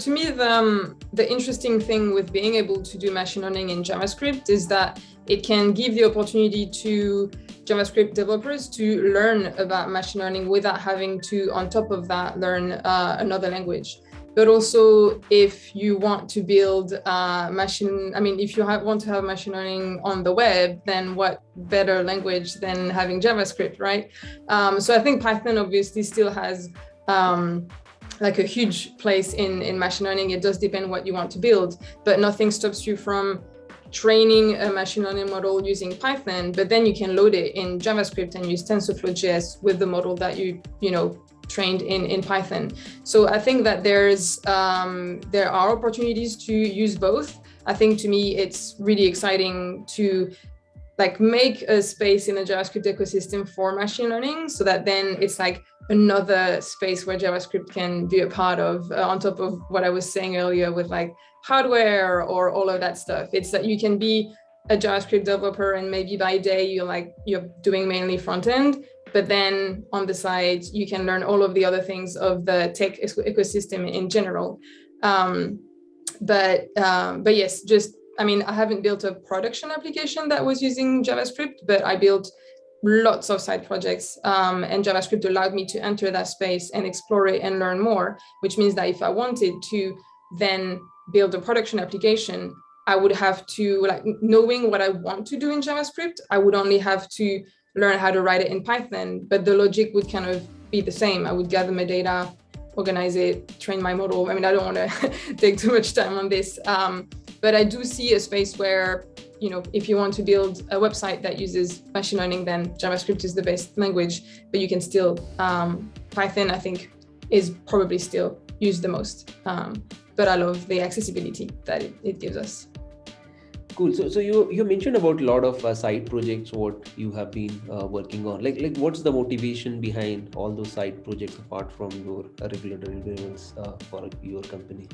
to me, the interesting thing with being able to do machine learning in JavaScript is that it can give the opportunity to JavaScript developers to learn about machine learning without having to, on top of that, learn another language. But also, if you want to build if you want to have machine learning on the web, then what better language than having JavaScript, right? So I think Python obviously still has like a huge place in machine learning. It does depend what you want to build, but nothing stops you from training a machine learning model using Python, but then you can load it in JavaScript and use TensorFlow.js with the model that you trained in Python. So I think that there are opportunities to use both. I think to me, it's really exciting to like make a space in the JavaScript ecosystem for machine learning, so that then it's like another space where JavaScript can be a part of, on top of what I was saying earlier with like hardware or all of that stuff. It's that you can be a JavaScript developer and maybe by day you're doing mainly front end, but then on the side you can learn all of the other things of the tech ecosystem in general. But yes, I haven't built a production application that was using JavaScript, but I built lots of side projects, and JavaScript allowed me to enter that space and explore it and learn more, which means that if I wanted to then build a production application, I would have to, like, knowing what I want to do in JavaScript, I would only have to learn how to write it in Python, but the logic would kind of be the same. I would gather my data, organize it, train my model. I mean, I don't want to take too much time on this, but I do see a space where, if you want to build a website that uses machine learning, then JavaScript is the best language, but you can still, Python, I think, is probably still used the most. But I love the accessibility that it gives us. Cool. So you mentioned about a lot of side projects, what you have been working on. Like what's the motivation behind all those side projects apart from your regular deliverables for your company?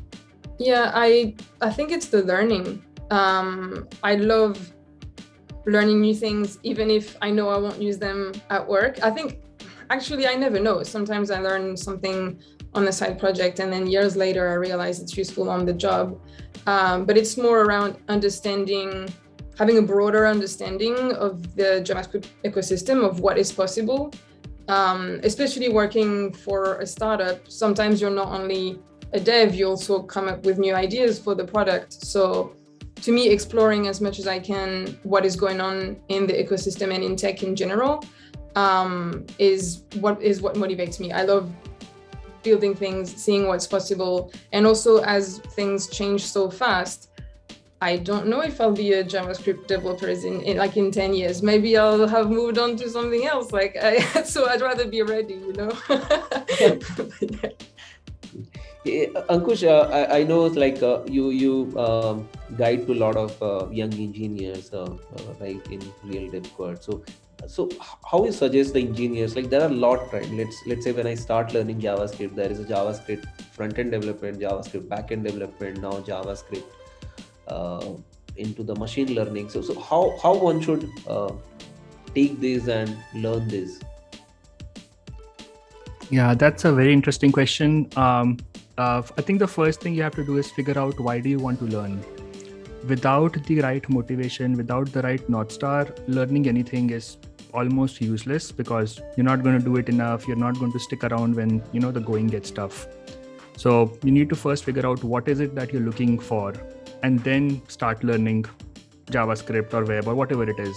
Yeah, I think it's the learning. I love learning new things, even if I know I won't use them at work. I think, actually, I never know. Sometimes I learn something on the side project and then years later I realize it's useful on the job. But it's more around having a broader understanding of the JavaScript ecosystem, of what is possible. Especially working for a startup, sometimes you're not only a dev, you also come up with new ideas for the product. So to me, exploring as much as I can what is going on in the ecosystem and in tech in general is what motivates me. I love building things, seeing what's possible. And also, as things change so fast, I don't know if I'll be a JavaScript developer in 10 years. Maybe I'll have moved on to something else. So I'd rather be ready, Yeah, Ankush, I know you guide to a lot of young engineers right in real dev code. So how you suggest the engineers, there are a lot, right? Let's say when I start learning JavaScript, there is a JavaScript front-end development, JavaScript back-end development, now JavaScript into the machine learning. So how one should take this and learn this? Yeah, that's a very interesting question. I think the first thing you have to do is figure out, why do you want to learn? Without the right motivation, without the right North Star, learning anything is almost useless, because you're not going to do it enough. You're not going to stick around when, the going gets tough. So you need to first figure out what is it that you're looking for, and then start learning JavaScript or web or whatever it is.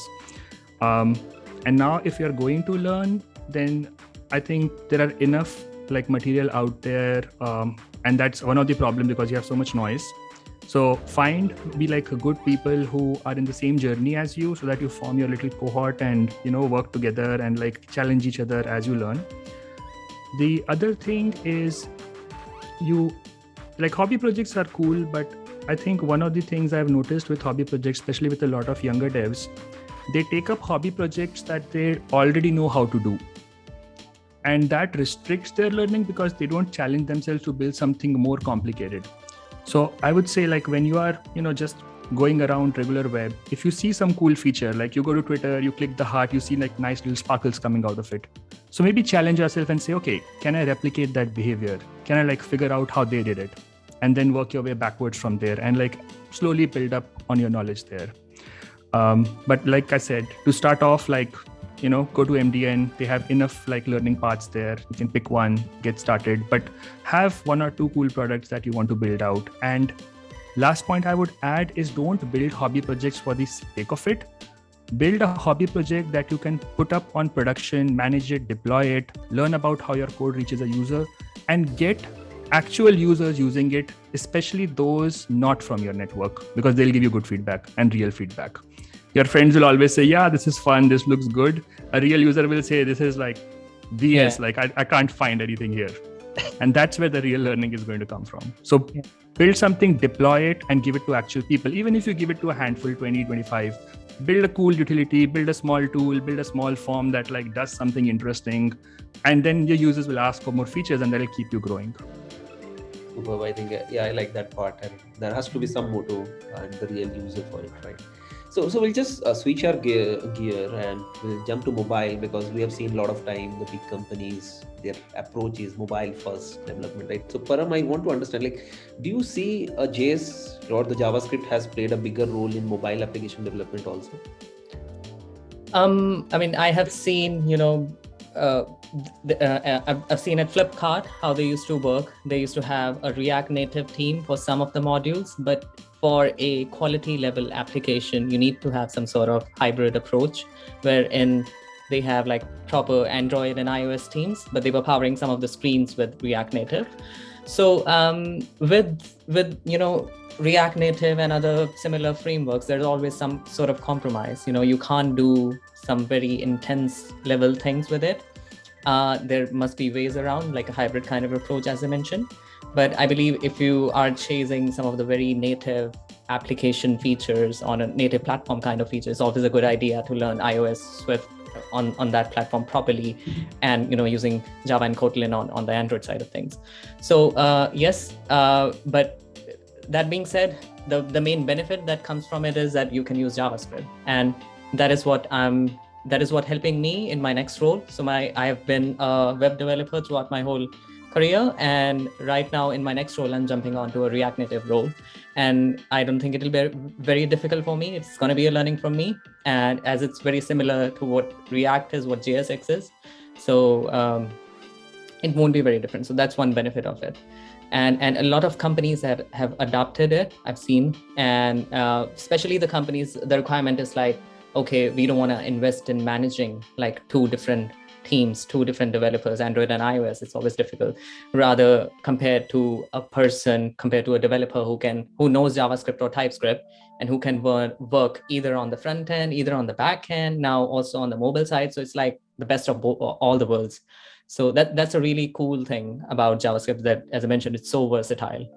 And now if you're going to learn, then I think there are enough material out there. And that's one of the problems, because you have so much noise. So be good people who are in the same journey as you, so that you form your little cohort and, work together and challenge each other as you learn. The other thing is, hobby projects are cool, but I think one of the things I've noticed with hobby projects, especially with a lot of younger devs, they take up hobby projects that they already know how to do. And that restricts their learning, because they don't challenge themselves to build something more complicated. So I would say, when you are, just going around regular web, if you see some cool feature, you go to Twitter, you click the heart, you see nice little sparkles coming out of it. So maybe challenge yourself and say, okay, can I replicate that behavior? Can I figure out how they did it? and then work your way backwards from there and like slowly build up on your knowledge there. But like I said, to start off, like, go to MDN. They have enough like learning paths there. You can pick one, get started, but have one or two cool products that you want to build out. And last point I would add is don't build hobby projects for the sake of it. Build a hobby project that you can put up on production, manage it, deploy it, learn about how your code reaches a user, and get actual users using it, especially those not from your network, because they'll give you good feedback and real feedback. Your friends will always say, yeah, this is fun, this looks good. A real user will say, this is like BS, like I can't find anything here. And that's where the real learning is going to come from. So build something, deploy it, and give it to actual people. Even if you give it to a handful, 20, 25, build a cool utility, build a small tool, build a small form that like does something interesting. And then your users will ask for more features and that'll keep you growing. Superb. I think, I like that part. And there has to be some motto and the real user for it, right? So we'll just switch our gear and we'll jump to mobile, because we have seen a lot of time the big companies, their approach is mobile first development, right? So Param, I want to understand, like, do you see a JS or the JavaScript has played a bigger role in mobile application development also? I mean, I have seen, I've seen at Flipkart how they used to work. They used to have a React Native team for some of the modules, but for a quality level application, you need to have some sort of hybrid approach wherein they have like proper Android and iOS teams, but they were powering some of the screens with React Native. So with React Native and other similar frameworks, there's always some sort of compromise. You can't do some very intense level things with it. There must be ways around, like a hybrid kind of approach, as I mentioned. But I believe if you are chasing some of the very native application features on a native platform kind of features, it's always a good idea to learn iOS, Swift on that platform properly, and using Java and Kotlin on the Android side of things. So yes, but that being said, the main benefit that comes from it is that you can use JavaScript, and that is what helping me in my next role. So I have been a web developer throughout my whole career, and right now in my next role I'm jumping onto a React Native role, and I don't think it'll be very difficult for me. It's going to be a learning from me, and as it's very similar to what React is, what JSX is, so it won't be very different. So that's one benefit of it, and a lot of companies have adopted it, I've seen, and especially the companies, the requirement is like, okay, we don't want to invest in managing like two different teams, two different developers, Android and iOS. It's always difficult. Rather, compared to a developer who knows JavaScript or TypeScript and who can work either on the front end, either on the back end, now also on the mobile side. So it's like the best of all the worlds. So that's a really cool thing about JavaScript, that, as I mentioned, it's so versatile.